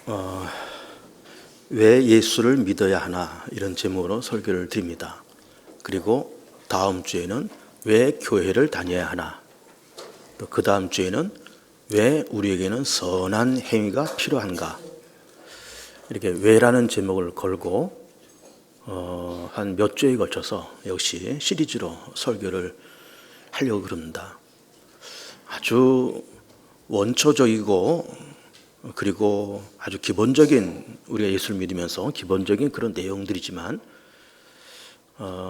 어, 왜 예수를 믿어야 하나 이런 제목으로 설교를 드립니다. 그리고 다음 주에는 왜 교회를 다녀야 하나, 또 그 다음 주에는 왜 우리에게는 선한 행위가 필요한가, 이렇게 왜라는 제목을 걸고 한 몇 주에 걸쳐서 역시 시리즈로 설교를 하려고 그럽니다. 아주 원초적이고 그리고 아주 기본적인, 우리가 예수를 믿으면서 기본적인 그런 내용들이지만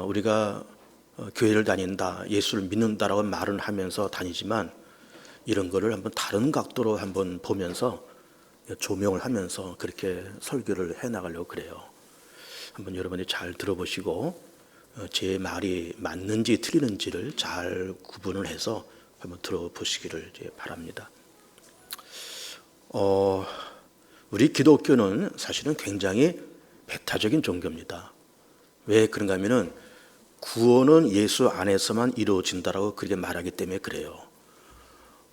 우리가 교회를 다닌다, 예수를 믿는다라고 말은 하면서 다니지만 이런 거를 한번 다른 각도로 한번 보면서 조명을 하면서 그렇게 설교를 해나가려고 그래요. 한번 여러분이 잘 들어보시고 제 말이 맞는지 틀리는지를 잘 구분을 해서 한번 들어보시기를 바랍니다. 우리 기독교는 사실은 굉장히 배타적인 종교입니다. 왜 그런가 하면은 구원은 예수 안에서만 이루어진다라고 그렇게 말하기 때문에 그래요.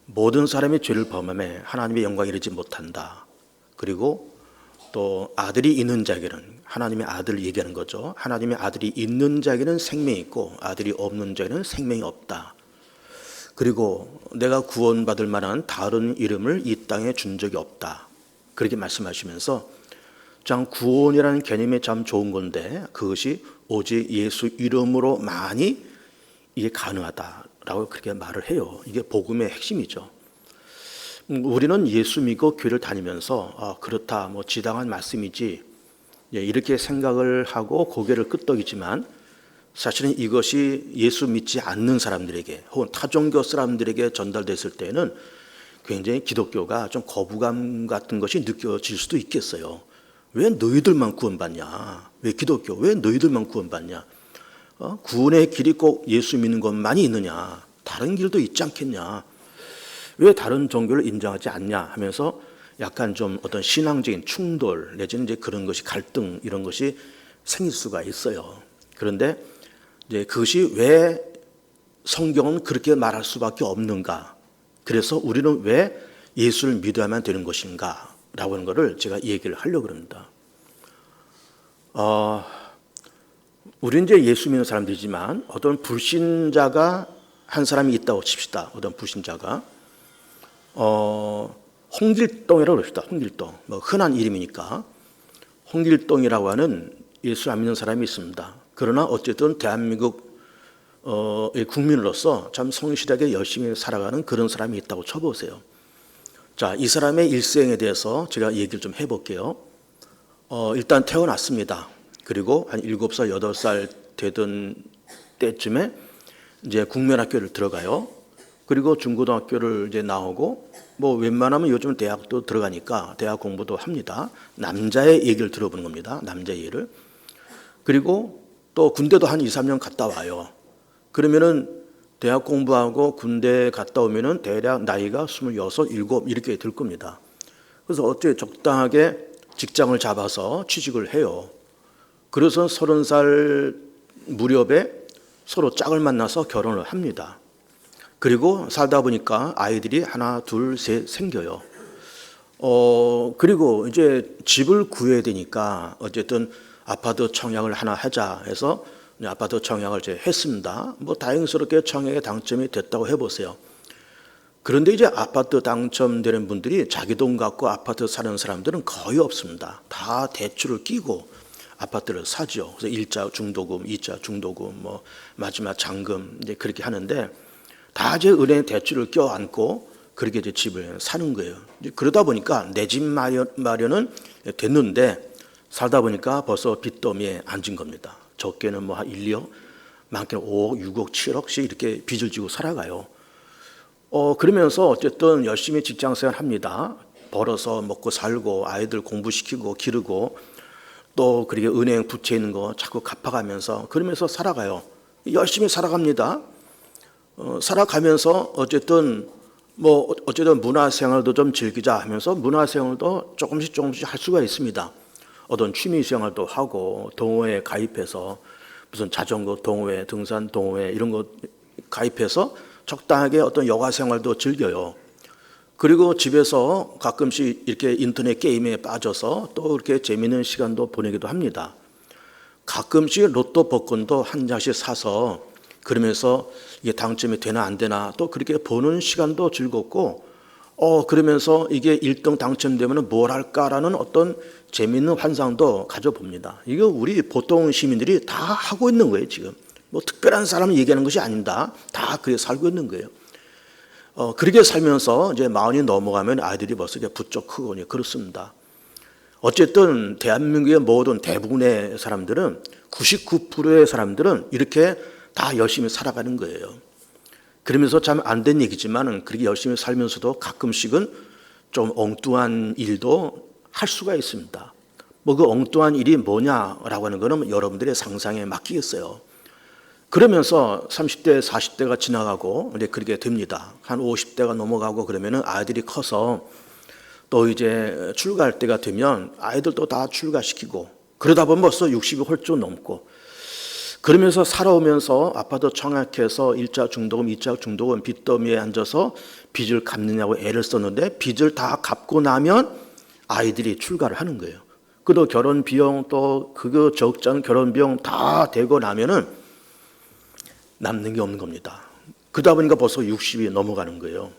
모든 사람이 죄를 범함에 하나님의 영광에 이르지 못한다. 그리고 또 아들이 있는 자에게는, 하나님의 아들을 얘기하는 거죠. 하나님의 아들이 있는 자에게는 생명이 있고 아들이 없는 자에게는 생명이 없다. 그리고 내가 구원받을 만한 다른 이름을 이 땅에 준 적이 없다. 그렇게 말씀하시면서 참 구원이라는 개념이 참 좋은 건데 그것이 오직 예수 이름으로만이 이게 가능하다라고 그렇게 말을 해요. 이게 복음의 핵심이죠. 우리는 예수 믿고 교회를 다니면서 그렇다, 뭐 지당한 말씀이지, 이렇게 생각을 하고 고개를 끄덕이지만 사실은 이것이 예수 믿지 않는 사람들에게 혹은 타종교 사람들에게 전달됐을 때는 굉장히 기독교가 좀 거부감 같은 것이 느껴질 수도 있겠어요. 왜 너희들만 구원받냐? 왜 기독교? 왜 너희들만 구원받냐? 구원의 길이 꼭 예수 믿는 것만이 있느냐? 다른 길도 있지 않겠냐? 왜 다른 종교를 인정하지 않냐? 하면서 약간 좀 어떤 신앙적인 충돌 내지는 이제 그런 것이 갈등 이런 것이 생길 수가 있어요. 그런데 이제 그것이 왜 성경은 그렇게 말할 수밖에 없는가? 그래서 우리는 왜 예수를 믿어야만 되는 것인가? 라고 하는 것을 제가 얘기를 하려고 합니다. 우리는 이제 예수 믿는 사람들이지만 어떤 불신자가 한 사람이 있다고 칩시다. 어떤 불신자가 홍길동이라고 그럽시다. 홍길동. 뭐 흔한 이름이니까. 홍길동이라고 하는 예수 안 믿는 사람이 있습니다. 그러나 어쨌든 대한민국 국민으로서 참 성실하게 열심히 살아가는 그런 사람이 있다고 쳐보세요. 자, 이 사람의 일생에 대해서 제가 얘기를 좀 해볼게요. 일단 태어났습니다. 그리고 한 7살, 8살 되던 때쯤에 이제 국민학교를 들어가요. 그리고 중고등학교를 이제 나오고 뭐 웬만하면 요즘 대학도 들어가니까 대학 공부도 합니다. 남자의 얘기를 들어보는 겁니다. 남자의 얘기를. 그리고 또 군대도 한 2, 3년 갔다 와요. 그러면은 대학 공부하고 군대 갔다 오면은 대략 나이가 26, 7 이렇게 될 겁니다. 그래서 어째 적당하게 직장을 잡아서 취직을 해요. 그래서 30살 무렵에 서로 짝을 만나서 결혼을 합니다. 그리고 살다 보니까 아이들이 하나, 둘, 셋 생겨요. 그리고 이제 집을 구해야 되니까 어쨌든 아파트 청약을 하나 하자 해서 아파트 청약을 이제 했습니다. 뭐 다행스럽게 청약에 당첨이 됐다고 해보세요. 그런데 이제 아파트 당첨되는 분들이 자기 돈 갖고 아파트 사는 사람들은 거의 없습니다. 다 대출을 끼고 아파트를 사죠. 그래서 1차 중도금, 2차 중도금, 뭐 마지막 잔금 이제 그렇게 하는데 다 이제 은행 대출을 껴안고 그렇게 이제 집을 사는 거예요. 이제 그러다 보니까 내 집 마련은 됐는데 살다 보니까 벌써 빚더미에 앉은 겁니다. 적게는 뭐 한 1, 2억, 많게는 5억, 6억, 7억씩 이렇게 빚을 지고 살아가요. 그러면서 어쨌든 열심히 직장 생활 합니다. 벌어서 먹고 살고 아이들 공부시키고 기르고 또 그렇게 은행 부채 있는 거 자꾸 갚아가면서 그러면서 살아가요. 열심히 살아갑니다. 살아가면서 어쨌든 문화생활도 좀 즐기자 하면서 문화생활도 조금씩 할 수가 있습니다. 어떤 취미생활도 하고 동호회 가입해서 무슨 자전거 동호회, 등산 동호회 이런 거 가입해서 적당하게 어떤 여가생활도 즐겨요. 그리고 집에서 가끔씩 이렇게 인터넷 게임에 빠져서 또 이렇게 재미있는 시간도 보내기도 합니다. 가끔씩 로또 복권도 한 장씩 사서 그러면서 이게 당첨이 되나 안 되나 또 그렇게 보는 시간도 즐겁고 그러면서 이게 1등 당첨되면 뭘 할까라는 어떤 재미있는 환상도 가져봅니다. 이거 우리 보통 시민들이 다 하고 있는 거예요, 지금. 뭐 특별한 사람이 얘기하는 것이 아닙니다. 다 그렇게 살고 있는 거예요. 그렇게 살면서 이제 40이 넘어가면 아이들이 벌써 이제 부쩍 크고 그렇습니다. 어쨌든 대한민국의 모든 대부분의 사람들은 99%의 사람들은 이렇게 다 열심히 살아가는 거예요. 그러면서 참 안 된 얘기지만 그렇게 열심히 살면서도 가끔씩은 좀 엉뚱한 일도 할 수가 있습니다. 뭐 그 엉뚱한 일이 뭐냐라고 하는 거는 여러분들의 상상에 맡기겠어요. 그러면서 30대, 40대가 지나가고 이제 그렇게 됩니다. 한 50대가 넘어가고 그러면은 아이들이 커서 또 이제 출가할 때가 되면 아이들도 다 출가시키고 그러다 보면 벌써 60이 훌쩍 넘고 그러면서 살아오면서 아파도 청약해서 1차 중도금, 2차 중도금 빚더미에 앉아서 빚을 갚느냐고 애를 썼는데 빚을 다 갚고 나면 아이들이 출가를 하는 거예요. 그도 결혼 비용 또 그거 적지 않은 결혼 비용 다 되고 나면은 남는 게 없는 겁니다. 그러다 보니까 벌써 60이 넘어가는 거예요.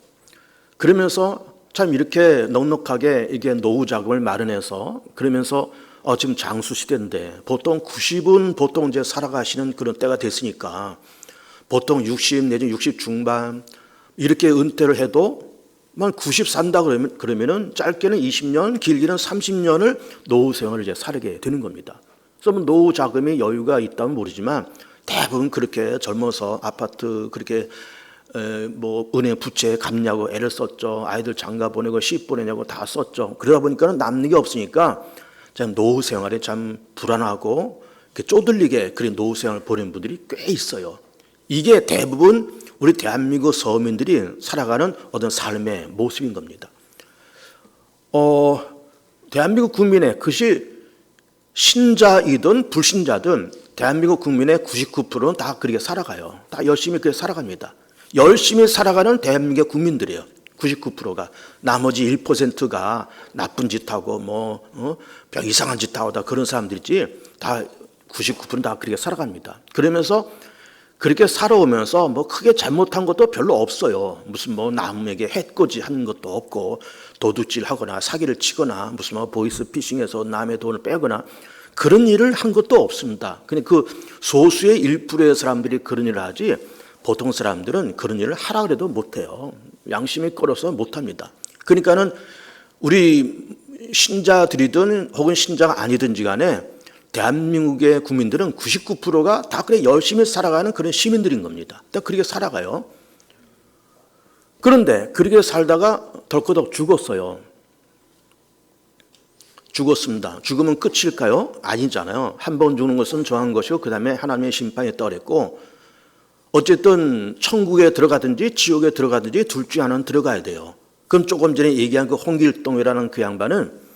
그러면서 참 이렇게 넉넉하게 이게 노후 자금을 마련해서 그러면서 지금 장수 시대인데 보통 90은 보통 이제 살아가시는 그런 때가 됐으니까 보통 60 내지 60 중반 이렇게 은퇴를 해도 만 90 산다 그러면은 짧게는 20년, 길게는 30년을 노후 생활을 이제 살게 되는 겁니다. 그래서 노후 자금이 여유가 있다면 모르지만 대부분 그렇게 젊어서 아파트 그렇게 뭐 은행 부채 갚냐고 애를 썼죠. 아이들 장가 보내고 시집 보내냐고 다 썼죠. 그러다 보니까 남는 게 없으니까 참 노후 생활에 참 불안하고 쪼들리게 그런 노후 생활을 보낸 분들이 꽤 있어요. 이게 대부분 우리 대한민국 서민들이 살아가는 어떤 삶의 모습인 겁니다. 대한민국 국민의 그것이 신자이든 불신자든 대한민국 국민의 99%는 다 그렇게 살아가요. 다 열심히 그렇게 살아갑니다. 열심히 살아가는 대한민국의 국민들이에요. 99%가. 나머지 1%가 나쁜 짓 하고 별 이상한 짓 하고 다 그런 사람들이지 다 99%는 다 그렇게 살아갑니다. 그러면서 그렇게 살아오면서 뭐 크게 잘못한 것도 별로 없어요. 무슨 남에게 해코지 하는 것도 없고 도둑질 하거나 사기를 치거나 무슨 보이스피싱해서 남의 돈을 빼거나 그런 일을 한 것도 없습니다. 근데 그 소수의 1%의 사람들이 그런 일을 하지 보통 사람들은 그런 일을 하라 그래도 못해요. 양심이 꺼려서 못합니다. 그러니까는 우리 신자들이든 혹은 신자가 아니든지 간에 대한민국의 국민들은 99%가 다 그래 열심히 살아가는 그런 시민들인 겁니다. 다 그렇게 살아가요. 그런데 그렇게 살다가 덜커덕 죽었어요. 죽었습니다. 죽으면 끝일까요? 아니잖아요. 한 번 죽는 것은 정한 것이고 그 다음에 하나님의 심판에 떠랬고 어쨌든 천국에 들어가든지 지옥에 들어가든지 둘 중 하나는 들어가야 돼요. 그럼 조금 전에 얘기한 그 홍길동이라는 그 양반은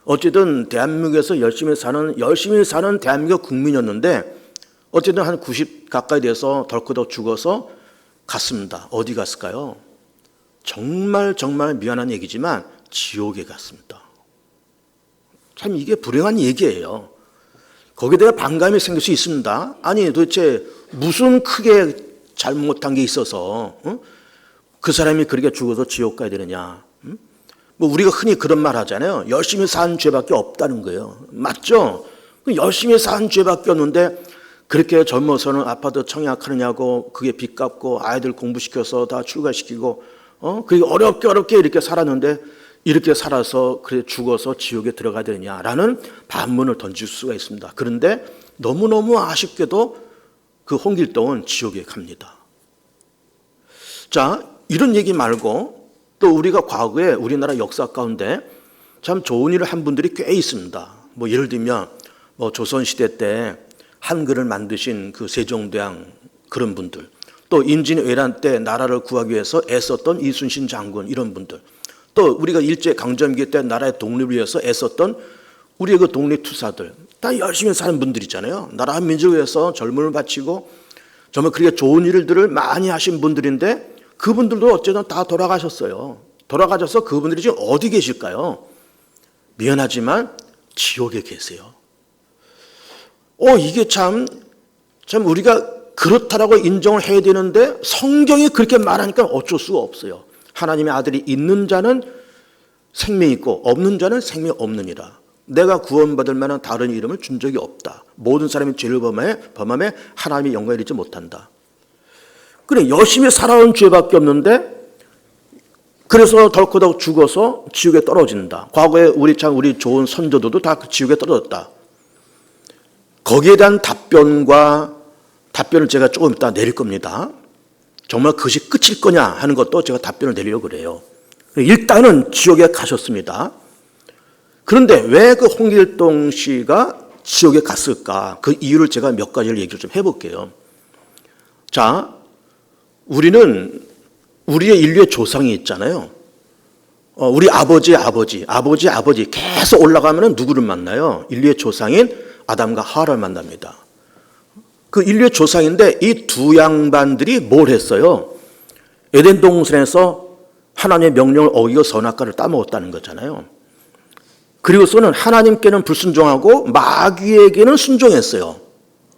어쨌든 대한민국에서 열심히 사는 대한민국 국민이었는데 어쨌든 한 90 가까이 돼서 덜커덕 죽어서 갔습니다. 어디 갔을까요? 정말 미안한 얘기지만 지옥에 갔습니다. 참 이게 불행한 얘기예요. 거기에 대해 반감이 생길 수 있습니다. 아니 도대체 무슨 크게 잘못한 게 있어서 그 사람이 그렇게 죽어서 지옥 가야 되느냐. 우리가 흔히 그런 말 하잖아요. 열심히 산 죄밖에 없다는 거예요. 맞죠? 열심히 산 죄밖에 없는데 그렇게 젊어서는 아파트 청약하느냐고 그게 빚 갚고 아이들 공부시켜서 다 출가시키고 그게 어렵게 이렇게 살았는데 이렇게 살아서 그래 죽어서 지옥에 들어가야 되느냐라는 반문을 던질 수가 있습니다. 그런데 너무너무 아쉽게도 그 홍길동은 지옥에 갑니다. 자, 이런 얘기 말고 또 우리가 과거에 우리나라 역사 가운데 참 좋은 일을 한 분들이 꽤 있습니다. 예를 들면 조선시대 때 한글을 만드신 그 세종대왕 그런 분들, 또 임진왜란 때 나라를 구하기 위해서 애썼던 이순신 장군 이런 분들, 또 우리가 일제강점기 때 나라의 독립을 위해서 애썼던 우리의 그 독립투사들 다 열심히 사는 분들이잖아요. 나라 민족을 위해서 젊음을 바치고 정말 그렇게 좋은 일들을 많이 하신 분들인데 그분들도 어쨌든 다 돌아가셨어요. 돌아가셔서 그분들이 지금 어디 계실까요? 미안하지만 지옥에 계세요. 이게 참 우리가 그렇다라고 인정을 해야 되는데 성경이 그렇게 말하니까 어쩔 수가 없어요. 하나님의 아들이 있는 자는 생명이 있고 없는 자는 생명이 없느니라. 내가 구원받을 만한 다른 이름을 준 적이 없다. 모든 사람이 죄를 범함에 하나님의 영광을 잃지 못한다. 그래, 열심히 살아온 죄밖에 없는데 그래서 덜커덕 죽어서 지옥에 떨어진다. 과거에 우리 좋은 선조들도 다 그 지옥에 떨어졌다. 거기에 대한 답변을 제가 조금 이따 내릴 겁니다. 정말 그것이 끝일 거냐 하는 것도 제가 답변을 내리려고 그래요. 일단은 지옥에 가셨습니다. 그런데 왜 그 홍길동 씨가 지옥에 갔을까? 그 이유를 제가 몇 가지를 얘기를 좀 해볼게요. 자, 우리는 우리의 인류의 조상이 있잖아요. 우리 아버지 계속 올라가면 누구를 만나요? 인류의 조상인 아담과 하와를 만납니다. 그 인류의 조상인데 이 두 양반들이 뭘 했어요? 에덴 동산에서 하나님의 명령을 어기고 선악과를 따먹었다는 거잖아요. 그리고서는 하나님께는 불순종하고 마귀에게는 순종했어요.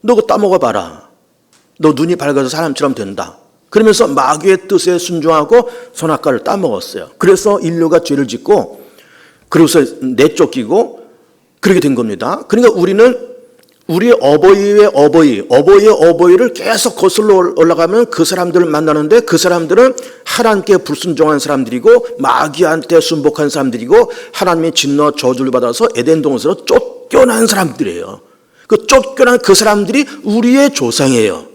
너 그거 따먹어봐라. 너 눈이 밝아서 사람처럼 된다. 그러면서 마귀의 뜻에 순종하고 선악과를 따먹었어요. 그래서 인류가 죄를 짓고 그래서 내쫓기고 그렇게 된 겁니다. 그러니까 우리는 우리의 어버이의 어버이를 계속 거슬러 올라가면 그 사람들을 만나는데 그 사람들은 하나님께 불순종한 사람들이고 마귀한테 순복한 사람들이고 하나님의 진노와 저주를 받아서 에덴 동산으로 쫓겨난 사람들이에요. 그 쫓겨난 그 사람들이 우리의 조상이에요.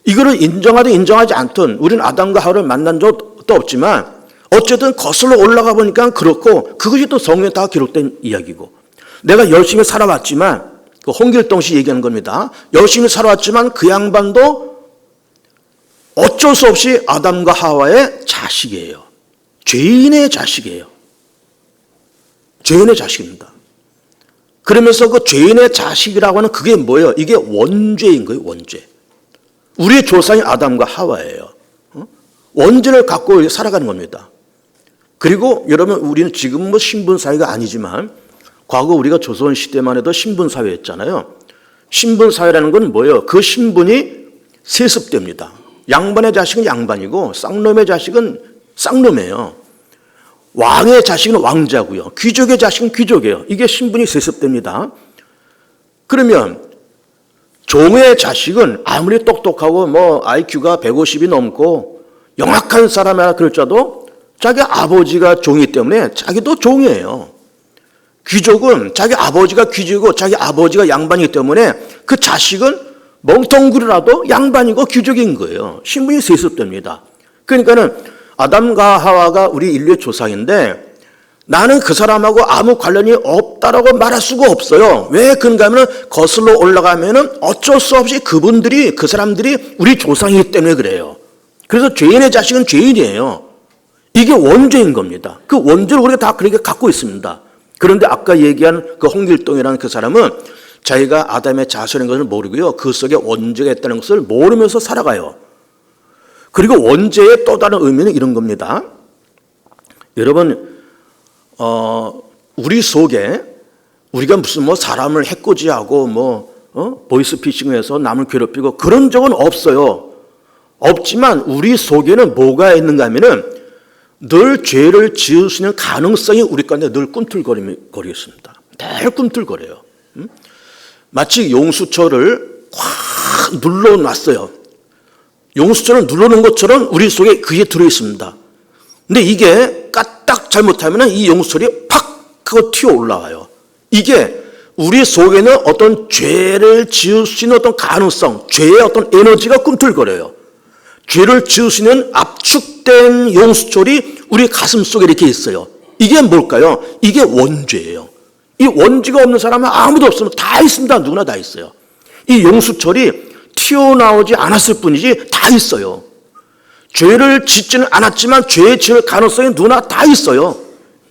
이거를 인정하든 인정하지 않든 우리는 아담과 하와를 만난 적도 없지만 어쨌든 거슬러 올라가 보니까 그렇고 그것이 또 성경에 다 기록된 이야기고 내가 열심히 살아왔지만 그 홍길동 씨 얘기하는 겁니다. 열심히 살아왔지만 그 양반도 어쩔 수 없이 아담과 하와의 자식이에요. 죄인의 자식이에요. 죄인의 자식입니다. 그러면서 그 죄인의 자식이라고 하는 그게 뭐예요? 이게 원죄인 거예요. 원죄. 우리의 조상이 아담과 하와예요. 원죄를 갖고 살아가는 겁니다. 그리고 여러분 우리는 지금 뭐 신분사회가 아니지만 과거 우리가 조선시대만 해도 신분사회였잖아요. 신분사회라는 건 뭐예요? 그 신분이 세습됩니다. 양반의 자식은 양반이고 쌍놈의 자식은 쌍놈이에요. 왕의 자식은 왕자고요. 귀족의 자식은 귀족이에요. 이게 신분이 세습됩니다. 그러면 종의 자식은 아무리 똑똑하고 뭐 IQ가 150이 넘고 영악한 사람이라 그럴지라도 자기 아버지가 종이기 때문에 자기도 종이에요. 귀족은 자기 아버지가 귀족이고 자기 아버지가 양반이기 때문에 그 자식은 멍텅구리라도 양반이고 귀족인 거예요. 신분이 세습됩니다. 그러니까는 아담과 하와가 우리 인류의 조상인데 나는 그 사람하고 아무 관련이 없다라고 말할 수가 없어요. 왜 그런가 하면 거슬러 올라가면은 어쩔 수 없이 그 사람들이 우리 조상이기 때문에 그래요. 그래서 죄인의 자식은 죄인이에요. 이게 원죄인 겁니다. 그 원죄를 우리가 다 그렇게 갖고 있습니다. 그런데 아까 얘기한 그 홍길동이라는 그 사람은 자기가 아담의 자손인 것을 모르고요. 그 속에 원죄가 있다는 것을 모르면서 살아가요. 그리고 원죄의 또 다른 의미는 이런 겁니다. 여러분, 우리 속에 우리가 무슨 뭐 사람을 해코지하고 보이스피싱해서 남을 괴롭히고 그런 적은 없어요. 없지만 우리 속에는 뭐가 있는가 하면은 늘 죄를 지을 수 있는 가능성이 우리 가운데 늘 꿈틀거리겠습니다. 늘 꿈틀거려요. 마치 용수철을 확 눌러놨어요. 용수철을 눌러놓은 것처럼 우리 속에 그게 들어있습니다. 근데 이게 까딱 잘못하면 이 용수철이 팍 하고 튀어 올라와요. 이게 우리 속에는 어떤 죄를 지을 수 있는 어떤 가능성, 죄의 어떤 에너지가 꿈틀거려요. 죄를 지을 수 있는 압축된 용수철이 우리 가슴 속에 이렇게 있어요. 이게 뭘까요? 이게 원죄예요. 이 원죄가 없는 사람은 아무도 없으면 다 있습니다. 누구나 다 있어요. 이 용수철이 튀어나오지 않았을 뿐이지 다 있어요. 죄를 짓지는 않았지만 죄 지을 가능성이 누구나 다 있어요.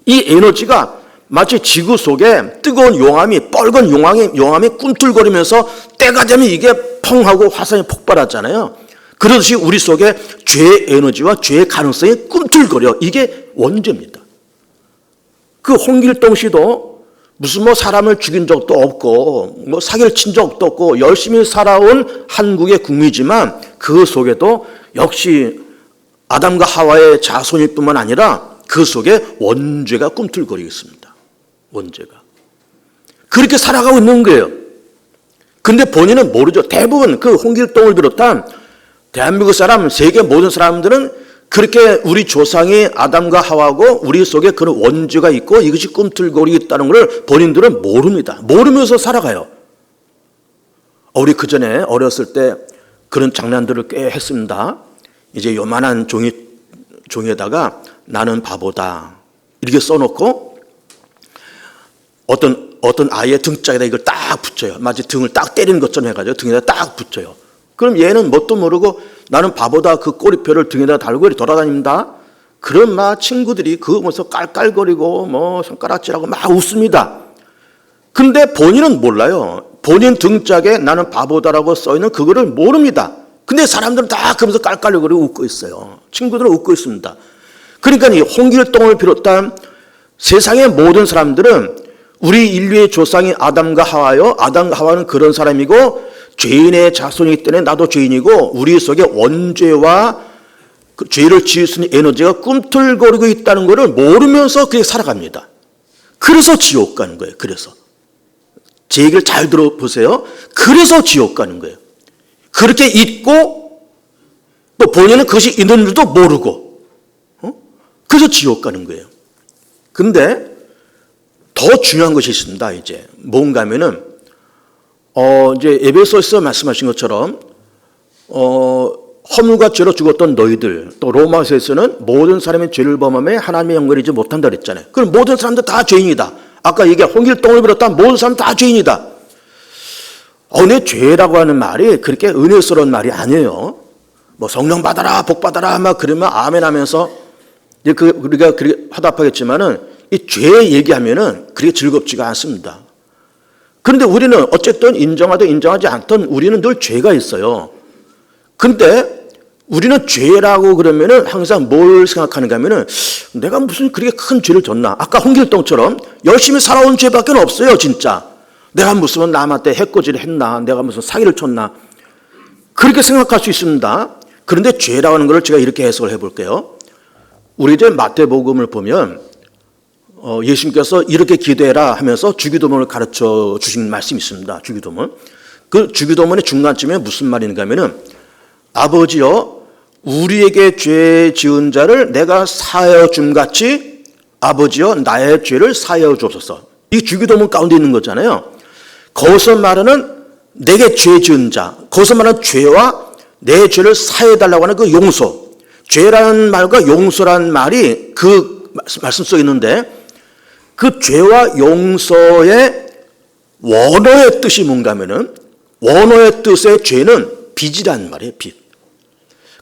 이 에너지가 마치 지구 속에 뜨거운 용암이 뻘건 용암이 꿈틀거리면서 때가 되면 이게 펑 하고 화산이 폭발하잖아요. 그러듯이 우리 속에 죄의 에너지와 죄의 가능성이 꿈틀거려. 이게 원죄입니다. 그 홍길동 씨도 무슨 뭐 사람을 죽인 적도 없고 뭐 사기를 친 적도 없고 열심히 살아온 한국의 국민이지만 그 속에도 역시 아담과 하와의 자손일 뿐만 아니라 그 속에 원죄가 꿈틀거리고 있습니다. 원죄가. 그렇게 살아가고 있는 거예요. 근데 본인은 모르죠. 대부분 그 홍길동을 비롯한 대한민국 사람, 세계 모든 사람들은 그렇게 우리 조상이 아담과 하와고 우리 속에 그런 원죄가 있고 이것이 꿈틀거리고 있다는 것을 본인들은 모릅니다. 모르면서 살아가요. 우리 그전에 어렸을 때 그런 장난들을 꽤 했습니다. 이제 요만한 종이에다가 나는 바보다 이렇게 써놓고 어떤 아이의 등짝에다 이걸 딱 붙여요. 마치 등을 딱 때리는 것처럼 해가지고 등에다 딱 붙여요. 그럼 얘는 뭣도 모르고 나는 바보다 그 꼬리표를 등에다 달고 돌아다닙니다. 그런 막 친구들이 그거 보면서 깔깔거리고 뭐 손가락질하고 막 웃습니다. 근데 본인은 몰라요. 본인 등짝에 나는 바보다라고 써있는 그거를 모릅니다. 근데 사람들은 다 그러면서 깔깔거리고 웃고 있어요. 친구들은 웃고 있습니다. 그러니까 이 홍길동을 비롯한 세상의 모든 사람들은 우리 인류의 조상이 아담과 하와요. 아담과 하와는 그런 사람이고 죄인의 자손이기 때문에 나도 죄인이고 우리 속에 원죄와 그 죄를 지을 수 있는 에너지가 꿈틀거리고 있다는 것을 모르면서 그렇게 살아갑니다. 그래서 지옥 가는 거예요. 그래서 제 얘기를 잘 들어보세요. 그래서 지옥 가는 거예요. 그렇게 있고 또 본인은 그것이 있는 줄도 모르고 그래서 지옥 가는 거예요. 근데 더 중요한 것이 있습니다. 이제 뭔가 하면은 이제 에베소서에서 말씀하신 것처럼 허물과 죄로 죽었던 너희들, 또 로마서에서는 모든 사람의 죄를 범함에 하나님의 영광을 이루지 못한다 그랬잖아요. 그럼 모든 사람들 다 죄인이다. 아까 얘기한 홍길동을 비롯한 모든 사람 다 죄인이다. 내 죄라고 하는 말이 그렇게 은혜스러운 말이 아니에요. 뭐 성령 받아라, 복 받아라, 막 그러면 아멘 하면서 우리가 그렇게 화답하겠지만은 이 죄 얘기하면은 그렇게 즐겁지가 않습니다. 그런데 우리는 어쨌든 인정하든 인정하지 않든 우리는 늘 죄가 있어요. 근데 우리는 죄라고 그러면은 항상 뭘 생각하는가 하면은 내가 무슨 그렇게 큰 죄를 졌나. 아까 홍길동처럼 열심히 살아온 죄밖에 없어요, 진짜. 내가 무슨 남한테 해코지를 했나. 내가 무슨 사기를 쳤나. 그렇게 생각할 수 있습니다. 그런데 죄라고 하는 걸 제가 이렇게 해석을 해볼게요. 우리 이제 마태복음을 보면 예수님께서 이렇게 기도해라 하면서 주기도문을 가르쳐 주신 말씀이 있습니다. 주기도문. 그 주기도문의 중간쯤에 무슨 말인가 하면은 아버지여 우리에게 죄 지은 자를 내가 사하여 줌 같이 아버지여 나의 죄를 사하여 주옵소서. 이 주기도문 가운데 있는 거잖아요. 거기서 말하는 내게 죄 지은 자, 거기서 말하는 죄와 내 죄를 사해 달라고 하는 그 용서. 죄라는 말과 용서라는 말이 그 말씀 속에 있는데 그 죄와 용서의 원어의 뜻이 뭔가 하면은 원어의 뜻의 죄는 빚이라는 말이에요. 빚.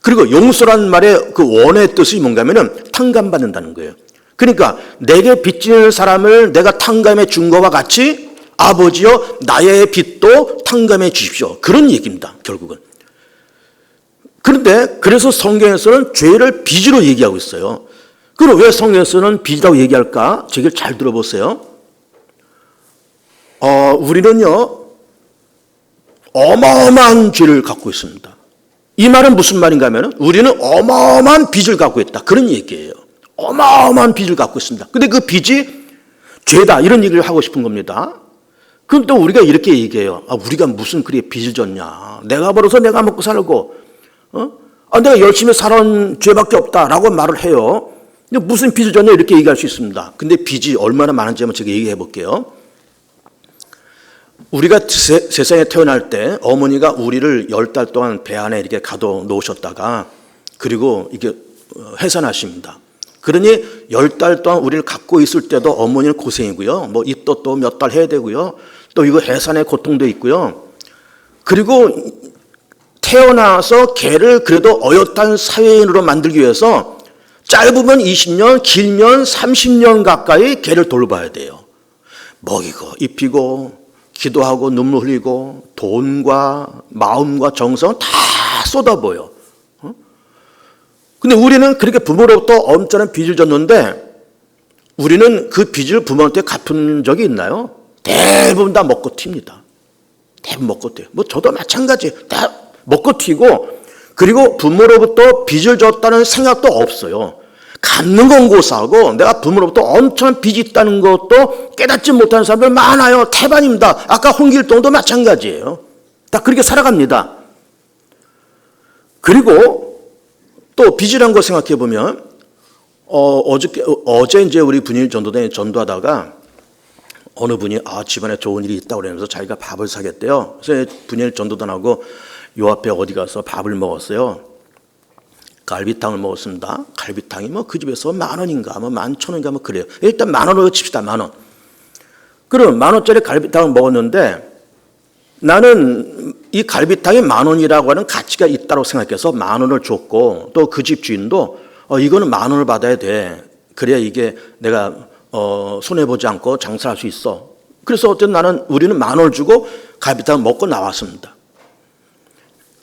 그리고 용서라는 말의 그 원어의 뜻이 뭔가 하면은 탕감받는다는 거예요. 그러니까 내게 빚지는 사람을 내가 탕감해 준 것과 같이 아버지여 나의 빚도 탕감해 주십시오. 그런 얘기입니다. 결국은. 그런데 그래서 성경에서는 죄를 빚으로 얘기하고 있어요. 그럼 왜 성경에서는 빚이라고 얘기할까? 제 얘기를 잘 들어보세요. 우리는요 어마어마한 죄를 갖고 있습니다. 이 말은 무슨 말인가 하면 우리는 어마어마한 빚을 갖고 있다. 그런 얘기예요. 어마어마한 빚을 갖고 있습니다. 근데 그 빚이 죄다. 이런 얘기를 하고 싶은 겁니다. 그럼 또 우리가 이렇게 얘기해요. 우리가 무슨 그렇게 빚을 졌냐. 내가 벌어서 내가 먹고 살고 내가 열심히 살아온 죄밖에 없다라고 말을 해요. 근데 무슨 빚을 졌냐 이렇게 얘기할 수 있습니다. 근데 빚이 얼마나 많은지 한번 제가 얘기해 볼게요. 우리가 세상에 태어날 때 어머니가 우리를 10달 동안 배 안에 이렇게 가둬 놓으셨다가 그리고 이게 해산하십니다. 그러니 10달 동안 우리를 갖고 있을 때도 어머니는 고생이고요. 뭐 입도 또 몇 달 해야 되고요. 또 이거 해산의 고통도 있고요. 그리고 태어나서 걔를 그래도 어엿한 사회인으로 만들기 위해서 짧으면 20년, 길면 30년 가까이 걔를 돌봐야 돼요. 먹이고 입히고 기도하고 눈물 흘리고 돈과 마음과 정성 다 쏟아부어요. 근데 우리는 그렇게 부모로부터 엄청난 빚을 졌는데 우리는 그 빚을 부모한테 갚은 적이 있나요? 대부분 다 먹고 튑니다. 대부분 먹고 튀어요. 뭐 저도 마찬가지. 다 먹고 튀고, 그리고 부모로부터 빚을 졌다는 생각도 없어요. 갚는 건 고사하고 내가 부모로부터 엄청난 빚이 있다는 것도 깨닫지 못하는 사람들 많아요. 태반입니다. 아까 홍길동도 마찬가지예요. 다 그렇게 살아갑니다. 그리고 또 빚이란 거 생각해 보면 어제 이제 우리 분일 전도단에 전도하다가 어느 분이 집안에 좋은 일이 있다고 그러면서 자기가 밥을 사겠대요. 그래서 분일 전도단하고 요 앞에 어디 가서 밥을 먹었어요. 갈비탕을 먹었습니다. 갈비탕이 뭐 그 집에서 10,000원인가 뭐 11,000원인가 뭐 그래요. 일단 10,000원으로 칩시다. 10,000원. 그럼 10,000원짜리 갈비탕을 먹었는데 나는 이 갈비탕이 10,000원이라고 하는 가치가 있다고 생각해서 10,000원을 줬고, 또 그 집 주인도 이거는 10,000원을 받아야 돼. 그래야 이게 내가 손해보지 않고 장사할 수 있어. 그래서 어쨌든 우리는 10,000원을 주고 갈비탕을 먹고 나왔습니다.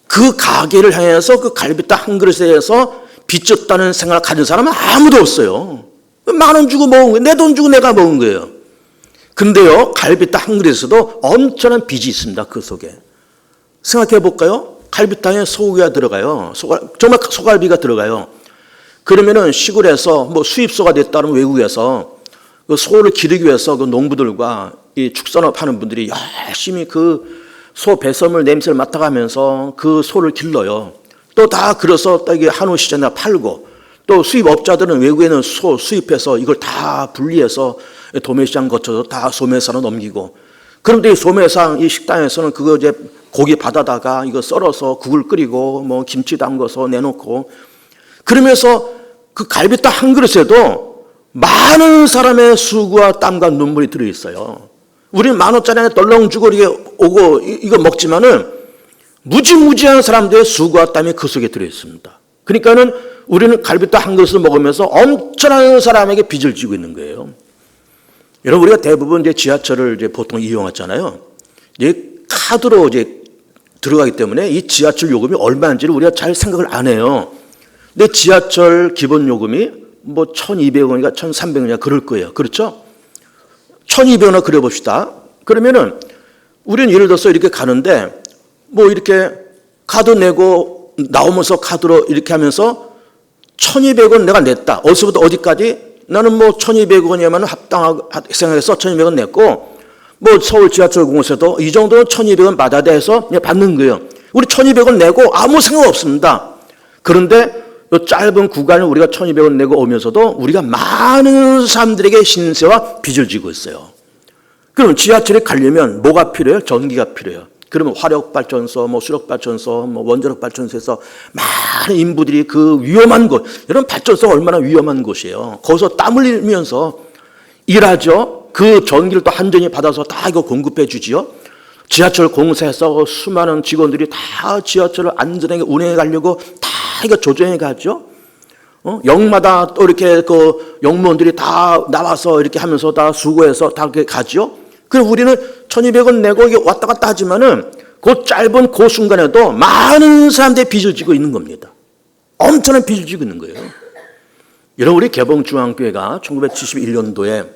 그 가게를 향해서 그 갈비탕 한 그릇에 대해서 빚졌다는 생각을 가진 사람은 아무도 없어요. 10,000원 주고 먹은 거예요. 내 돈 주고 내가 먹은 거예요. 근데요, 갈비탕 한 그릇에도 엄청난 빚이 있습니다. 그 속에. 생각해 볼까요? 갈비탕에 소고기가 들어가요. 정말 소갈비가 들어가요. 그러면은 시골에서 뭐 수입소가 됐다는 외국에서 그 소를 기르기 위해서 그 농부들과 이 축산업 하는 분들이 열심히 그 소 배설물 냄새를 맡아가면서 그 소를 길러요. 또 다 그래서 딱 한우 시장에 팔고, 또 수입업자들은 외국에는 소 수입해서 이걸 다 분리해서 도매시장 거쳐서 다 소매상으로 넘기고, 그런데 이 소매상 이 식당에서는 그거 이제 고기 받아다가 이거 썰어서 국을 끓이고 뭐 김치 담궈서 내놓고, 그러면서 그 갈비탕 한 그릇에도 많은 사람의 수고와 땀과 눈물이 들어있어요. 우리는 10,000원짜리 하나 덜렁 주고 이렇게 오고 이거 먹지만은 무지무지한 사람들의 수고와 땀이 그 속에 들어있습니다. 그러니까는 우리는 갈비탕 한 그릇을 먹으면서 엄청난 사람에게 빚을 지고 있는 거예요. 여러분, 우리가 대부분 이제 지하철을 이제 보통 이용하잖아요. 이제 카드로 이제 들어가기 때문에 이 지하철 요금이 얼마인지를 우리가 잘 생각을 안 해요. 근데 지하철 기본 요금이 뭐 1,200원인가 1,300원인가 그럴 거예요. 그렇죠? 1,200원을 그려봅시다. 그러면은 우리는 예를 들어서 이렇게 가는데 뭐 이렇게 카드 내고 나오면서 카드로 이렇게 하면서 1,200원 내가 냈다. 어디서부터 어디까지? 나는 뭐 1,200원이면 합당하고 생각해서 1,200원 냈고, 뭐 서울 지하철 공사도 이 정도는 1,200원 받아야 돼서 그냥 받는 거예요. 우리 1,200원 내고 아무 생각 없습니다. 그런데 이 짧은 구간을 우리가 1,200원 내고 오면서도 우리가 많은 사람들에게 신세와 빚을 지고 있어요. 그럼 지하철에 가려면 뭐가 필요해요? 전기가 필요해요. 그러면 화력발전소, 뭐 수력발전소, 뭐 원자력발전소에서 많은 인부들이 그 위험한 곳, 여러분 발전소가 얼마나 위험한 곳이에요. 거기서 땀 흘리면서 일하죠. 그 전기를 또 한전이 받아서 다 이거 공급해 주지요. 지하철 공사에서 수많은 직원들이 다 지하철을 안전하게 운행해 가려고 다 이거 조정해 가죠. 역마다 또 이렇게 그 역무원들이 다 나와서 이렇게 하면서 다 수고해서 다 이렇게 가죠. 그럼 우리는 1,200원 내고 이게 왔다 갔다 하지만은 그 짧은 그 순간에도 많은 사람들이 빚을 지고 있는 겁니다. 엄청난 빚을 지고 있는 거예요. 여러분, 우리 개봉중앙교회가 1971년도에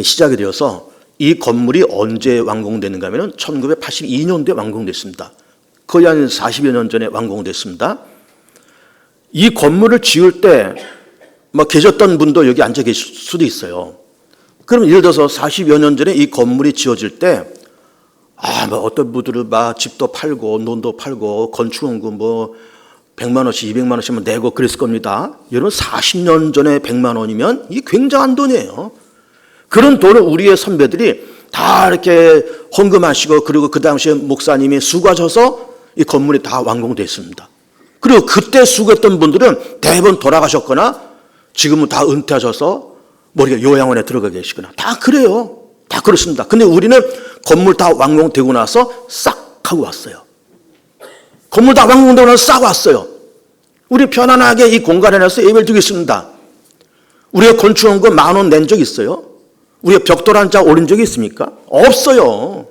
시작이 되어서 이 건물이 언제 완공됐는가 하면 1982년도에 완공됐습니다. 거의 한 40여 년 전에 완공됐습니다. 이 건물을 지을 때 뭐 계셨던 분도 여기 앉아 계실 수도 있어요. 그럼 예를 들어서 40여 년 전에 이 건물이 지어질 때 뭐 어떤 분들은 막 집도 팔고 논도 팔고 건축원금 뭐 100만 원씩 200만 원씩만 내고 그랬을 겁니다. 여러분, 40년 전에 100만 원이면 이게 굉장한 돈이에요. 그런 돈을 우리의 선배들이 다 이렇게 헌금하시고, 그리고 그 당시에 목사님이 수고하셔서 이 건물이 다 완공됐습니다. 그리고 그때 수고했던 분들은 대부분 돌아가셨거나 지금은 다 은퇴하셔서 뭐 요양원에 들어가 계시거나 다 그래요. 다 그렇습니다. 근데 우리는 건물 다 완공되고 나서 싹 하고 왔어요. 건물 다 완공되고 나서 싹 왔어요. 우리 편안하게 이 공간 안에서 예배를 드리겠습니다. 우리가 건축원금 10,000원 낸 적 있어요? 우리가 벽돌 한 장 올린 적이 있습니까? 없어요.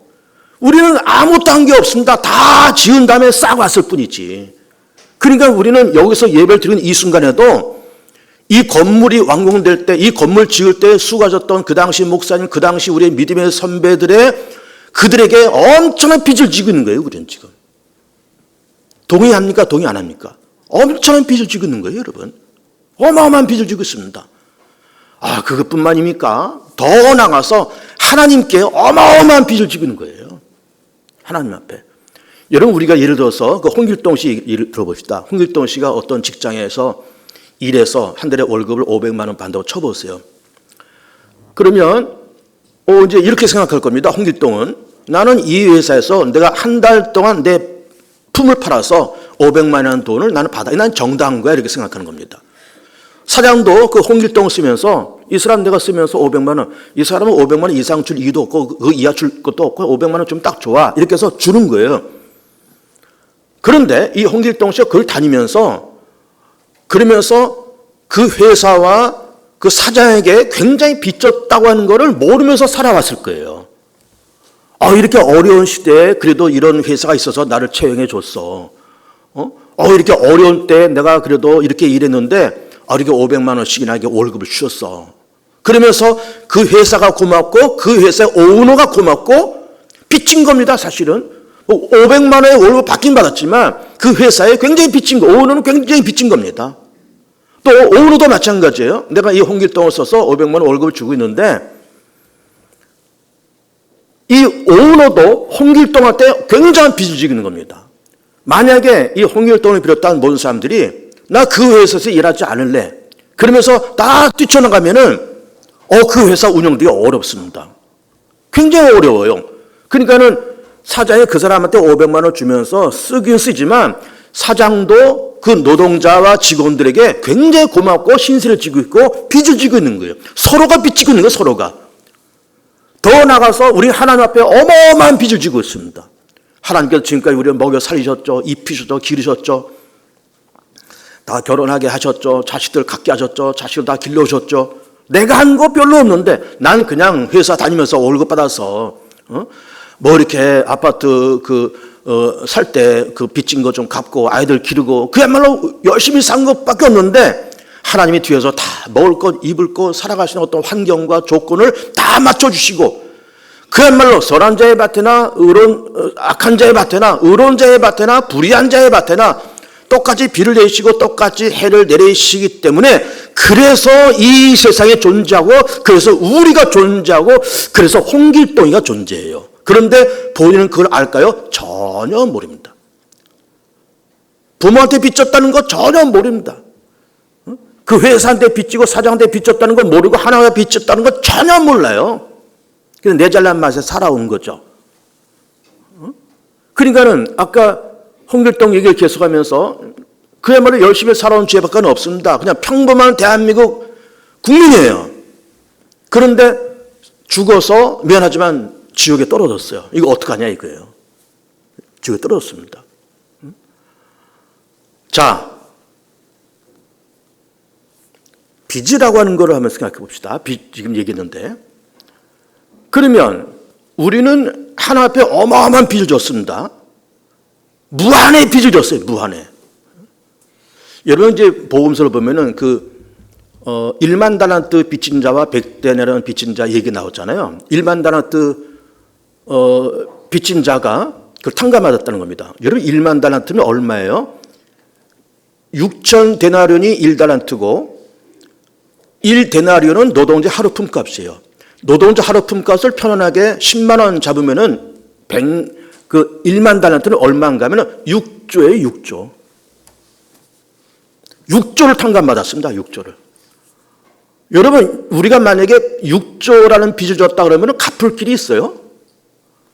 우리는 아무것도 한 게 없습니다. 다 지은 다음에 싹 왔을 뿐이지. 그러니까 우리는 여기서 예배를 드리는 이 순간에도 이 건물이 완공될 때, 이 건물 지을 때 수고하셨던 그 당시 목사님, 그 당시 우리의 믿음의 선배들의 그들에게 엄청난 빚을 지고 있는 거예요. 우리는 지금. 동의합니까? 동의 안 합니까? 엄청난 빚을 지고 있는 거예요, 여러분. 어마어마한 빚을 지고 있습니다. 아, 그것뿐만입니까? 더 나가서 하나님께 어마어마한 빚을 지고 있는 거예요. 하나님 앞에. 여러분, 우리가 예를 들어서 그 홍길동 씨 일을 들어봅시다. 홍길동 씨가 어떤 직장에서 일해서 한 달에 월급을 500만 원 받는다고 쳐보세요. 그러면 이제 이렇게 생각할 겁니다. 홍길동은 나는 이 회사에서 내가 한 달 동안 내 품을 팔아서 500만 원 돈을 나는 받아. 난 정당한 거야. 이렇게 생각하는 겁니다. 사장도 그 홍길동을 쓰면서 이 사람 내가 쓰면서 500만 원, 이 사람은 500만 원 이상 줄 이유도 없고 그 이하 줄 것도 없고 500만 원 좀 딱 좋아. 이렇게 해서 주는 거예요. 그런데 이 홍길동 씨가 그걸 다니면서 그러면서 그 회사와 그 사장에게 굉장히 빚졌다고 하는 것을 모르면서 살아왔을 거예요. 이렇게 어려운 시대에 그래도 이런 회사가 있어서 나를 채용해 줬어. 이렇게 어려운 때 내가 그래도 이렇게 일했는데 이렇게 500만 원씩이나 이렇게 월급을 주셨어. 그러면서 그 회사가 고맙고 그 회사의 오너가 고맙고 빚진 겁니다. 사실은 500만 원의 월급 받긴 받았지만 그 회사에 굉장히 빚진 거, 오너는 굉장히 빚진 겁니다. 또 오너도 마찬가지예요. 내가 이 홍길동을 써서 500만 원 월급을 주고 있는데 이 오너도 홍길동한테 굉장한 빚을 지기는 겁니다. 만약에 이 홍길동을 비롯한 모든 사람들이 나 그 회사에서 일하지 않을래. 그러면서 다 뛰쳐나가면은 그 회사 운영되기 어렵습니다. 굉장히 어려워요. 그러니까는 사장이 그 사람한테 500만 원 주면서 쓰긴 쓰지만 사장도 그 노동자와 직원들에게 굉장히 고맙고 신세를 지고 있고 빚을 지고 있는 거예요. 서로가 빚지고 있는 거예요. 서로가. 더 나가서 우리 하나님 앞에 어마어마한 빚을 지고 있습니다. 하나님께서 지금까지 우리를 먹여 살리셨죠. 입히셨죠. 기르셨죠. 다 결혼하게 하셨죠. 자식들 갖게 하셨죠. 자식들 다 길러오셨죠. 내가 한 거 별로 없는데 난 그냥 회사 다니면서 월급 받아서 뭐 이렇게 아파트 살 때 그 빚진 거 좀 갚고 아이들 기르고 그야말로 열심히 산 것밖에 없는데 하나님이 뒤에서 다 먹을 것, 입을 것, 살아가시는 어떤 환경과 조건을 다 맞춰주시고 그야말로 선한 자의 밭에나 악한 자의 밭에나 의로운 자의 밭에나 불의한 자의 밭에나 똑같이 비를 내리시고 똑같이 해를 내리시기 때문에 그래서 이 세상에 존재하고 그래서 우리가 존재하고 그래서 홍길동이가 존재해요. 그런데 본인은 그걸 알까요? 전혀 모릅니다. 부모한테 빚졌다는 거 전혀 모릅니다. 그 회사한테 빚지고 사장한테 빚졌다는 거 모르고 하나님께 빚졌다는 거 전혀 몰라요. 그래서 내 잘난 맛에 살아온 거죠. 그러니까는 아까 홍길동 얘기를 계속하면서 그야말로 열심히 살아온 죄밖에 없습니다. 그냥 평범한 대한민국 국민이에요. 그런데 죽어서 미안하지만 지옥에 떨어졌어요. 이거 어떡하냐 이거예요. 지옥에 떨어졌습니다. 자, 빚이라고 하는 거를 한번 생각해 봅시다. 빚 지금 얘기했는데 그러면 우리는 하나님 앞에 어마어마한 빚을 졌습니다. 무한의 빚을 졌어요. 무한의. 여러분 이제 복음서를 보면은 1만 달란트 빚진 자와 100데나리온 빚진 자 얘기 나오잖아요. 1만 달란트 빚진 자가 그걸 탕감받았다는 겁니다. 여러분 1만 달란트는 얼마예요? 6천 데나리온이 1달란트고 1데나리온은 노동자 하루 품값이에요. 노동자 하루 품값을 편안하게 10만 원 잡으면은 1만 달란트는 얼마인가 하면은 6조예요, 6조. 6조를 탕감받았습니다, 6조를. 여러분, 우리가 만약에 6조라는 빚을 졌다 그러면 갚을 길이 있어요?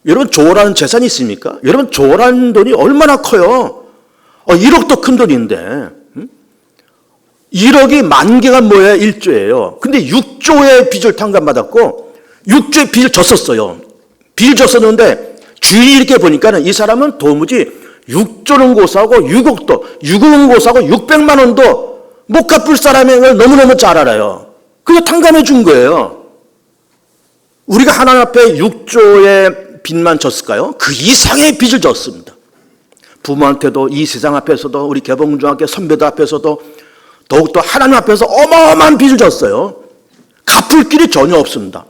여러분, 조라는 재산이 있습니까? 여러분, 조라는 돈이 얼마나 커요? 1억도 큰 돈인데. 1억이 만 개가 뭐예요? 1조예요. 근데 6조의 빚을 탕감받았고 6조의 빚을 졌었어요. 빚을 졌었는데 주인이 이렇게 보니까는 이 사람은 도무지 6조는 고사하고 6억은 고사하고 600만 원도 못 갚을 사람인 걸 너무너무 잘 알아요. 그래서 탕감해 준 거예요. 우리가 하나님 앞에 6조의 빚만 졌을까요? 그 이상의 빚을 졌습니다. 부모한테도, 이 세상 앞에서도, 우리 개봉중학교 선배들 앞에서도, 더욱더 하나님 앞에서 어마어마한 빚을 졌어요. 갚을 길이 전혀 없습니다.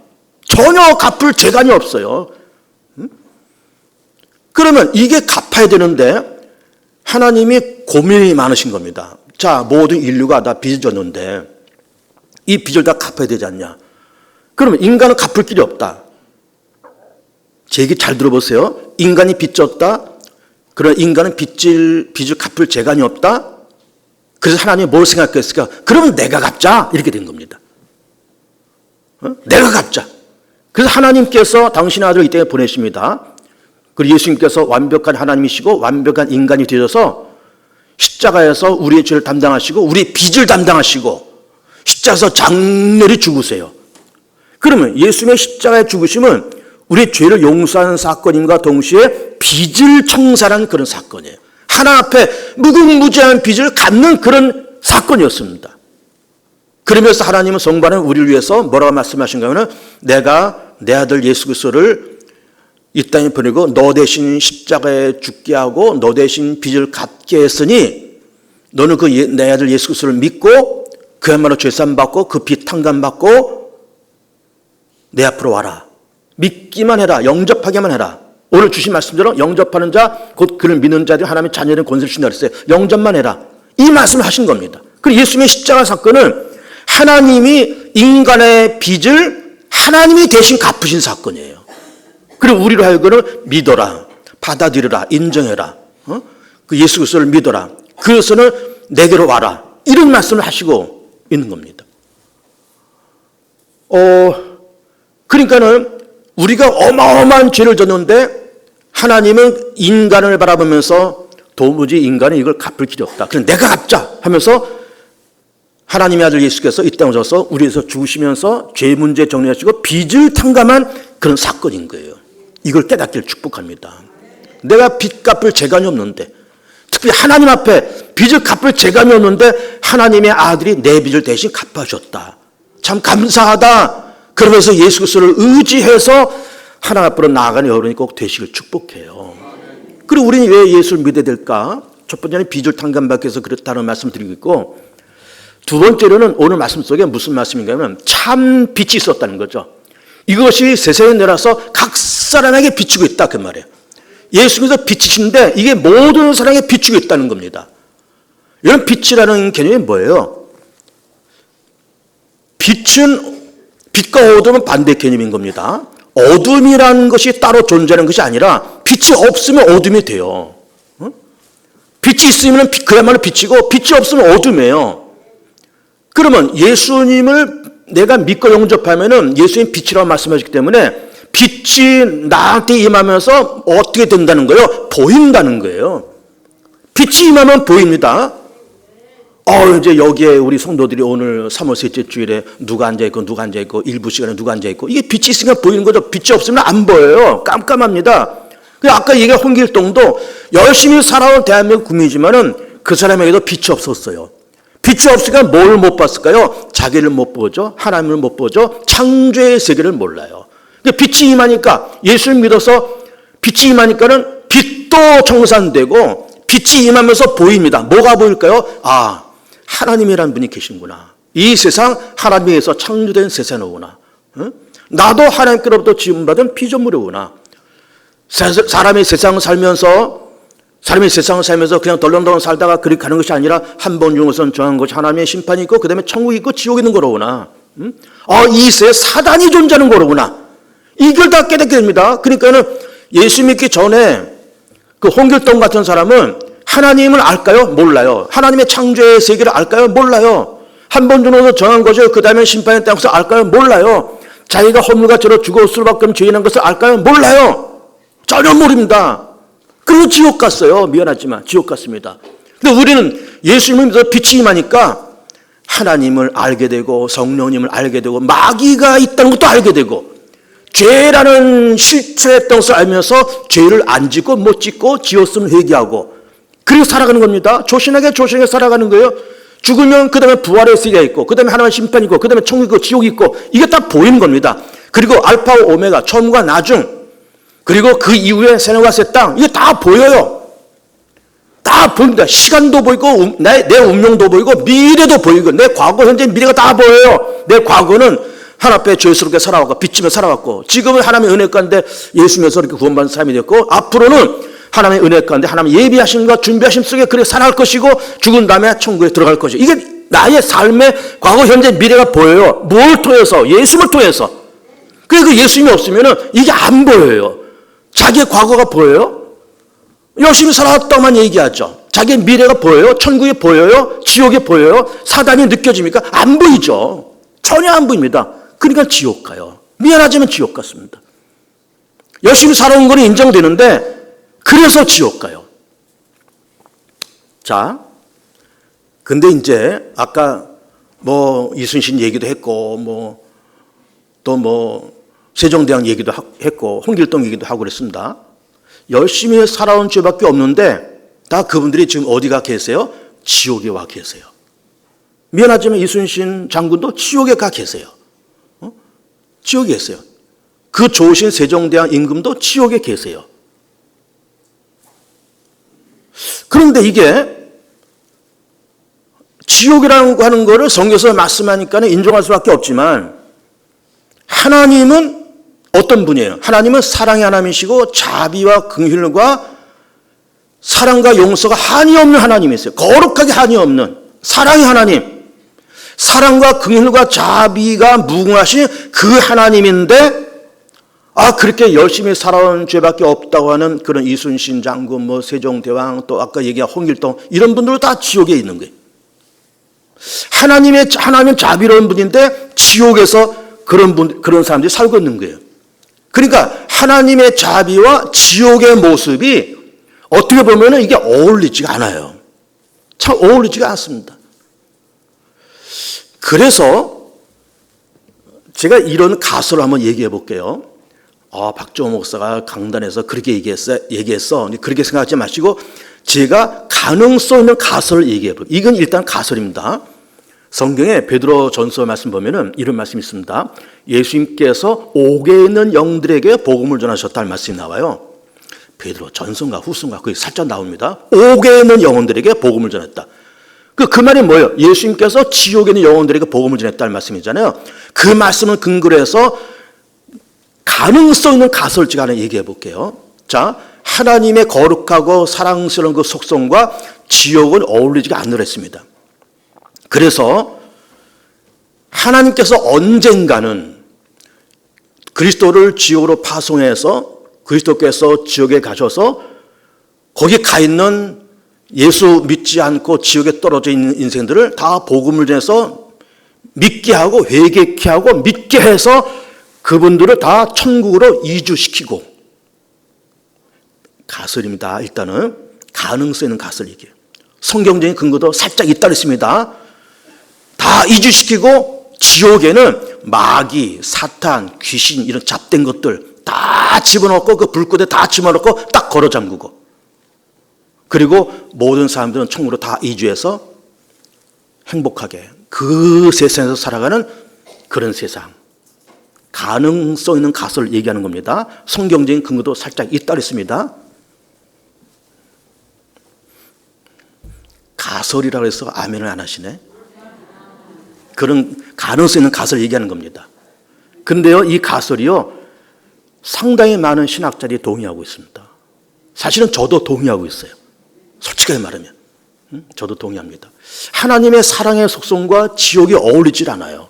전혀 갚을 재간이 없어요. 그러면 이게 갚아야 되는데 하나님이 고민이 많으신 겁니다. 자, 모든 인류가 다 빚을 졌는데 이 빚을 다 갚아야 되지 않냐. 그러면 인간은 갚을 길이 없다. 제 얘기 잘 들어보세요. 인간이 빚 졌다. 그러나 인간은 빚을 갚을 재간이 없다. 그래서 하나님이 뭘 생각했을까? 그러면 내가 갚자. 이렇게 된 겁니다. 내가 갚자. 그래서 하나님께서 당신의 아들을 이 땅에 보내십니다. 그리고 예수님께서 완벽한 하나님이시고 완벽한 인간이 되셔서 십자가에서 우리의 죄를 담당하시고 우리의 빚을 담당하시고 십자가에서 장렬히 죽으세요. 그러면 예수님의 십자가의 죽으심은 우리의 죄를 용서하는 사건임과 동시에 빚을 청산한 그런 사건이에요. 하나님 앞에 무궁무진한 빚을 갚는 그런 사건이었습니다. 그러면서 하나님은 성부하는 우리를 위해서 뭐라고 말씀하신가 하면 내가 내 아들 예수 그리스도를 이 땅에 보내고 너 대신 십자가에 죽게 하고 너 대신 빚을 갚게 했으니 너는 그 내 아들 예수 그리스도를 믿고 그야말로 죄산 받고 그 빚 탕감 받고 내 앞으로 와라. 믿기만 해라. 영접하기만 해라. 오늘 주신 말씀대로 영접하는 자 곧 그를 믿는 자들이 하나님의 자녀된 권세를 주신다 그랬어요. 영접만 해라. 이 말씀을 하신 겁니다. 그리고 예수님의 십자가 사건은 하나님이 인간의 빚을 하나님이 대신 갚으신 사건이에요. 그리고 우리로 하여금 믿어라, 받아들여라, 인정해라. 그 예수 그리스도를 믿어라. 그래서는 내게로 와라. 이런 말씀을 하시고 있는 겁니다. 그러니까는 우리가 어마어마한 죄를 졌는데 하나님은 인간을 바라보면서 도무지 인간은 이걸 갚을 길이 없다. 그럼 내가 갚자 하면서 하나님의 아들 예수께서 이 땅에 오셔서 우리에서 죽으시면서 죄 문제 정리하시고 빚을 탕감한 그런 사건인 거예요. 이걸 깨닫기를 축복합니다. 내가 빚 갚을 재간이 없는데 특히 하나님 앞에 빚을 갚을 재간이 없는데 하나님의 아들이 내 빚을 대신 갚아줬다. 참 감사하다. 그러면서 예수 그리스도를 의지해서 하나님 앞으로 나아가는 여러분이 꼭 되시길 축복해요. 그리고 우리는 왜 예수를 믿어야 될까? 첫 번째는 빚을 탕감받기 위해서 그렇다는 말씀을 드리고 있고 두 번째로는 오늘 말씀 속에 무슨 말씀인가 하면 참 빛이 있었다는 거죠. 이것이 세상에 내려서 각 사람에게 비추고 있다 그 말이에요. 예수님께서 빛이신데 이게 모든 사람에게 비추고 있다는 겁니다. 이런 빛이라는 개념이 뭐예요? 빛과 어둠은 반대 개념인 겁니다. 어둠이라는 것이 따로 존재하는 것이 아니라 빛이 없으면 어둠이 돼요. 빛이 있으면 그야말로 빛이고 빛이 없으면 어둠이에요. 그러면 예수님을 내가 믿고 영접하면은 예수님 빛이라고 말씀하셨기 때문에 빛이 나한테 임하면서 어떻게 된다는 거예요? 보인다는 거예요. 빛이 임하면 보입니다. 이제 여기에 우리 성도들이 오늘 3월 셋째 주일에 누가 앉아있고 일부 시간에 누가 앉아있고 이게 빛이 있으니까 보이는 거죠. 빛이 없으면 안 보여요. 깜깜합니다. 아까 얘기한 홍길동도 열심히 살아온 대한민국 국민이지만은 그 사람에게도 빛이 없었어요. 빛이 없으니까 뭘 못 봤을까요? 자기를 못 보죠. 하나님을 못 보죠. 창조의 세계를 몰라요. 빛이 임하니까 예수를 믿어서 빛이 임하니까는 빛도 청산되고 빛이 임하면서 보입니다. 뭐가 보일까요? 하나님이라는 분이 계시는구나. 이 세상 하나님에서 창조된 세상이구나. 나도 하나님께로부터 지음받은 피조물이구나. 사람이 세상을 살면서 그냥 덜렁덜렁 살다가 그렇게 가는 것이 아니라 한 번 용서는 정한 것이 하나님의 심판이 있고 그 다음에 천국이 있고 지옥이 있는 거로구나. 이 세상에 사단이 존재하는 거로구나. 이걸 다 깨닫게 됩니다. 그러니까는 예수 믿기 전에 그 홍길동 같은 사람은 하나님을 알까요? 몰라요. 하나님의 창조의 세계를 알까요? 몰라요. 한 번 정도 정한 거죠. 그 다음에 심판의 땅에서 알까요? 몰라요. 자기가 허물과죄로 죽어 수로밖에 없는 죄인한 것을 알까요? 몰라요. 전혀 모릅니다. 그리고 지옥 갔어요. 미안하지만 지옥 갔습니다. 근데 우리는 예수님을 믿어서 빛이 임하니까 하나님을 알게 되고 성령님을 알게 되고 마귀가 있다는 것도 알게 되고 죄라는 실체의 것을 알면서 죄를 안 짓고 못 짓고 지었으면 회개하고 그리고 살아가는 겁니다. 조신하게 살아가는 거예요. 죽으면 그 다음에 부활의 세계가 있고 그 다음에 하나님의 심판이 있고 그 다음에 천국이 있고 지옥이 있고 이게 다 보이는 겁니다. 그리고 알파와 오메가 처음과 나중 그리고 그 이후에 새하늘과 새 땅 이게 다 보여요. 다 보입니다. 시간도 보이고 내 운명도 보이고 미래도 보이고 내 과거 현재 미래가 다 보여요. 내 과거는 하나님 앞에 죄스럽게 살아왔고 빚지며 살아왔고 지금은 하나님의 은혜 가운데 예수 믿어서 이렇게 구원받은 삶이 됐고 앞으로는 하나님의 은혜 가운데 하나님의 예비하심과 준비하심 속에 그렇게 살아갈 것이고 죽은 다음에 천국에 들어갈 것이고 이게 나의 삶의 과거 현재 미래가 보여요. 뭘 통해서? 예수를 통해서. 그 예수님이 없으면 이게 안 보여요. 자기의 과거가 보여요? 열심히 살아왔다고만 얘기하죠. 자기의 미래가 보여요? 천국이 보여요? 지옥이 보여요? 사단이 느껴집니까? 안 보이죠. 전혀 안 보입니다. 그러니까 지옥 가요. 미안하지만 지옥 갔습니다. 열심히 살아온 건 인정되는데 그래서 지옥 가요. 자, 근데 이제 아까 뭐 이순신 얘기도 했고 또 세종대왕 얘기도 했고 홍길동 얘기도 하고 그랬습니다. 열심히 살아온 죄밖에 없는데 다 그분들이 지금 어디가 계세요? 지옥에 와 계세요. 미안하지만 이순신 장군도 지옥에 가 계세요. 지옥에 계세요. 그 좋으신 세종대왕 임금도 지옥에 계세요. 그런데 이게 지옥이라고 하는 거를 성경에서 말씀하니까 인정할 수밖에 없지만 하나님은 어떤 분이에요? 하나님은 사랑의 하나님이시고 자비와 긍휼과 사랑과 용서가 한이 없는 하나님이세요. 거룩하게 한이 없는 사랑의 하나님. 사랑과 긍휼과 자비가 무궁하신 그 하나님인데 그렇게 열심히 살아온 죄밖에 없다고 하는 그런 이순신 장군, 세종대왕, 또 아까 얘기한 홍길동 이런 분들은 다 지옥에 있는 거예요. 하나님은 자비로운 분인데 지옥에서 그런 사람들이 살고 있는 거예요. 그러니까 하나님의 자비와 지옥의 모습이 어떻게 보면 이게 어울리지가 않아요. 참 어울리지가 않습니다. 그래서 제가 이런 가설을 한번 얘기해 볼게요. 박정호 목사가 강단에서 그렇게 얘기했어. 그렇게 생각하지 마시고 제가 가능성 있는 가설을 얘기해 볼게요. 이건 일단 가설입니다. 성경에 베드로 전서 말씀 보면은 이런 말씀이 있습니다. 예수님께서 옥에 있는 영들에게 복음을 전하셨다는 말씀이 나와요. 베드로 전서인가 후서인가 거기 살짝 나옵니다. 옥에 있는 영혼들에게 복음을 전했다. 그 말이 뭐예요? 예수님께서 지옥에 있는 영혼들에게 복음을 전했다는 말씀이잖아요. 그 말씀을 근거로 해서 가능성 있는 가설을 제가 하나 얘기해 볼게요. 자, 하나님의 거룩하고 사랑스러운 그 속성과 지옥은 어울리지가 않으려 했습니다. 그래서 하나님께서 언젠가는 그리스도를 지옥으로 파송해서 그리스도께서 지옥에 가셔서 거기 가 있는 예수 믿지 않고 지옥에 떨어져 있는 인생들을 다 복음을 전해서 믿게 하고 회개케 하고 믿게 해서 그분들을 다 천국으로 이주시키고 가설입니다. 일단은 가능성 있는 가설 얘기예요. 성경적인 근거도 살짝 있다 그랬습니다. 다 이주시키고 지옥에는 마귀, 사탄, 귀신 이런 잡된 것들 다 집어넣고 그 불꽃에 다 집어넣고 딱 걸어 잠그고 그리고 모든 사람들은 천국으로 다 이주해서 행복하게 그 세상에서 살아가는 그런 세상. 가능성 있는 가설을 얘기하는 겁니다. 성경적인 근거도 살짝 있다 그랬습니다. 가설이라고 해서 아멘을 안 하시네. 그런 가능성 있는 가설을 얘기하는 겁니다. 근데요, 이 가설이요, 상당히 많은 신학자들이 동의하고 있습니다. 사실은 저도 동의하고 있어요. 솔직하게 말하면. 저도 동의합니다. 하나님의 사랑의 속성과 지옥이 어울리질 않아요.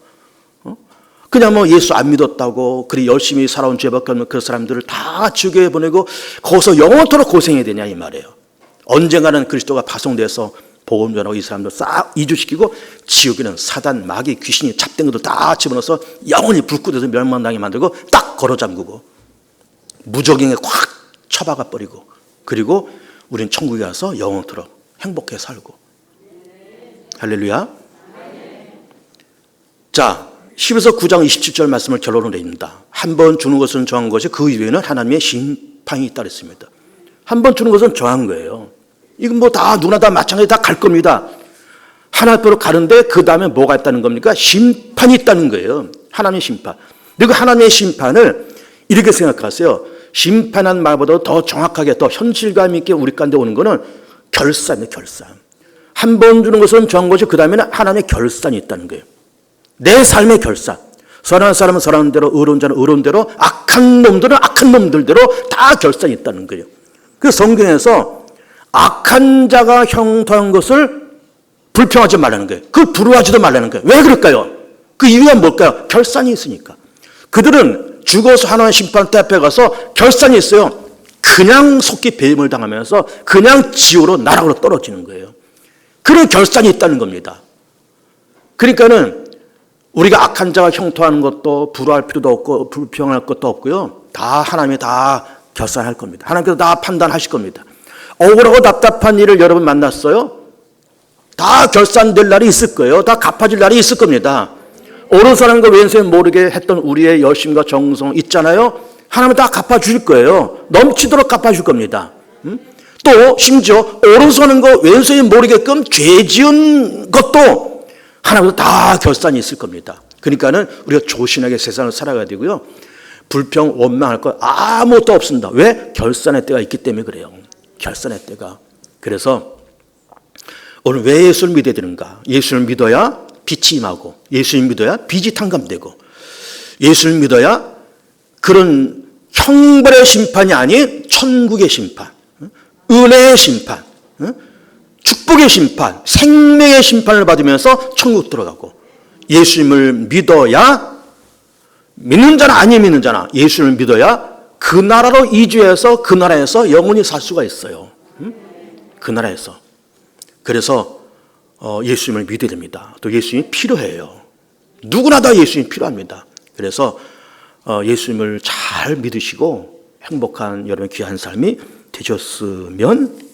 그냥 예수 안 믿었다고, 그리 열심히 살아온 죄밖에 없는 그 사람들을 다 지옥에 보내고, 거기서 영원토록 고생해야 되냐, 이 말이에요. 언젠가는 그리스도가 파송돼서 복음 전하고 이 사람들 싹 이주시키고, 지옥에는 사단, 마귀, 귀신이 잡된 것들 다 집어넣어서 영원히 불꽃에서 멸망당하게 만들고, 딱 걸어 잠그고, 무적행에 확 처박아 버리고, 그리고 우린 천국에 가서 영원토록 행복하게 살고. 할렐루야. 자, 10에서 9장 27절 말씀을 결론으로 냅니다. 한 번 주는 것은 정한 것이 그 이후에는 하나님의 심판이 있다 그랬습니다. 한 번 주는 것은 정한 거예요. 이건 다 누구나 다 마찬가지 다 갈 겁니다. 하나님 앞으로 가는데 그 다음에 뭐가 있다는 겁니까? 심판이 있다는 거예요. 하나님의 심판. 그리고 하나님의 심판을 이렇게 생각하세요. 심판한 말보다 더 정확하게 더 현실감 있게 우리 가운데 오는 거는 결산이에요, 결산. 한 번 주는 것은 좋은 것이 그 다음에는 하나님의 결산이 있다는 거예요. 내 삶의 결산. 선한 사람은 선한 대로, 의로운 자는 의로운 대로, 악한 놈들은 악한 놈들대로 다 결산이 있다는 거예요. 그래서 성경에서 악한 자가 형통한 것을 불평하지 말라는 거예요. 그 부러워하지도 말라는 거예요. 왜 그럴까요? 그 이유가 뭘까요? 결산이 있으니까. 그들은 죽어서 하나님의 심판대 앞에 가서 결산이 있어요. 그냥 속기 배임을 당하면서 그냥 지옥으로 나락으로 떨어지는 거예요. 그런 결산이 있다는 겁니다. 그러니까는 우리가 악한 자가 형통하는 것도 부러워할 필요도 없고 불평할 것도 없고요. 다 하나님이 다 결산할 겁니다. 하나님께서 다 판단하실 겁니다. 억울하고 답답한 일을 여러분 만났어요? 다 결산될 날이 있을 거예요. 다 갚아질 날이 있을 겁니다. 옳은 사람과 왼손 모르게 했던 우리의 열심과 정성 있잖아요. 하나님은 다 갚아주실 거예요. 넘치도록 갚아줄 겁니다. 또 심지어 오른손과 왼손이 모르게끔 죄 지은 것도 하나님은 다 결산이 있을 겁니다. 그러니까는 우리가 조신하게 세상을 살아가야 되고요. 불평, 원망할 것 아무것도 없습니다. 왜? 결산의 때가 있기 때문에 그래요. 결산의 때가. 그래서 오늘 왜 예수를 믿어야 되는가? 예수를 믿어야 빛이 임하고, 예수를 믿어야 빚이 탕감되고, 예수를 믿어야 그런 형벌의 심판이 아닌 천국의 심판, 은혜의 심판, 축복의 심판, 생명의 심판을 받으면서 천국 들어가고, 예수님을 믿어야, 믿는 자나 아니 믿는 자나 예수를 믿어야 그 나라로 이주해서 그 나라에서 영원히 살 수가 있어요. 그 나라에서. 그래서 예수님을 믿어야 됩니다. 또 예수님이 필요해요. 누구나 다 예수님이 필요합니다. 그래서 예수님을 잘 믿으시고 행복한 여러분의 귀한 삶이 되셨으면